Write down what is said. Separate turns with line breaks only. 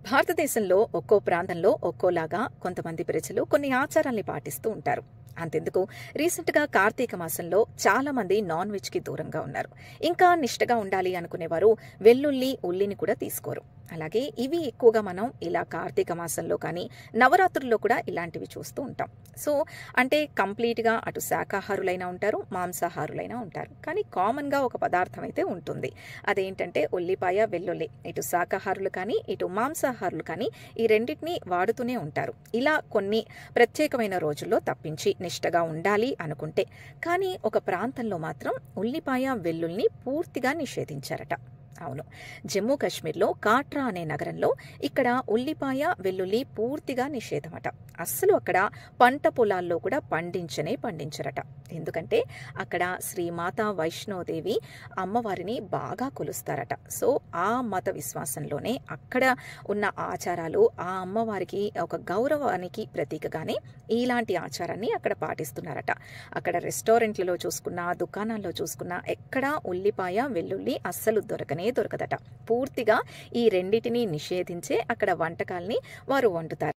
భారతదేశంలో ఒక్కో ప్రాంతంలో ఒక్కోలాగా కొంతమంది ప్రజలు కొన్ని ఆచారాల్ని పాటిస్తూ ఉంటారు. అంతెందుకు, రీసెంట్గా కార్తీక మాసంలో చాలా మంది నాన్ వెజ్కి దూరంగా ఉన్నారు. ఇంకా నిష్టగా ఉండాలి అనుకునేవారు వెల్లుల్లి, ఉల్లిని కూడా తీసుకోరు. అలాగే ఇవి ఎక్కువగా మనం ఇలా కార్తీక మాసంలో కానీ నవరాత్రుల్లో కూడా ఇలాంటివి చూస్తూ ఉంటాం. సో అంటే కంప్లీట్గా అటు శాకాహారులైనా ఉంటారు, మాంసాహారులైనా ఉంటారు. కానీ కామన్గా ఒక పదార్థం అయితే ఉంటుంది. అదేంటంటే ఉల్లిపాయ, వెల్లుల్లి. ఇటు శాకాహారులు కానీ ఇటు మాంసాహారులు కానీ ఈ రెండింటినీ వాడుతూనే ఉంటారు. ఇలా కొన్ని ప్రత్యేకమైన రోజుల్లో తప్పించి నిష్టగా ఉండాలి అనుకుంటే. కానీ ఒక ప్రాంతంలో మాత్రం ఉల్లిపాయ, వెల్లుల్ని పూర్తిగా నిషేధించారట. అవును, జమ్మూ కాశ్మీర్లో కాట్రా అనే నగరంలో ఇక్కడ ఉల్లిపాయ, వెల్లుల్లి పూర్తిగా నిషేధమట. అస్సలు అక్కడ పంట పొలాల్లో కూడా పండించరట. ఎందుకంటే అక్కడ శ్రీమాతా వైష్ణోదేవి అమ్మవారిని బాగా కొలుస్తారట. సో ఆ మత విశ్వాసంలోనే అక్కడ ఉన్న ఆచారాలు, ఆ అమ్మవారికి ఒక గౌరవానికి ప్రతీకగానే ఇలాంటి ఆచారాన్ని అక్కడ పాటిస్తున్నారట. అక్కడ రెస్టారెంట్లలో చూసుకున్నా, దుకాణాల్లో చూసుకున్నా ఎక్కడా ఉల్లిపాయ, వెల్లుల్లి అస్సలు దొరకదట. పూర్తిగా ఈ రెండిటిని నిషేధించే అక్కడ వంటకాల్ని వారు వండుతారు.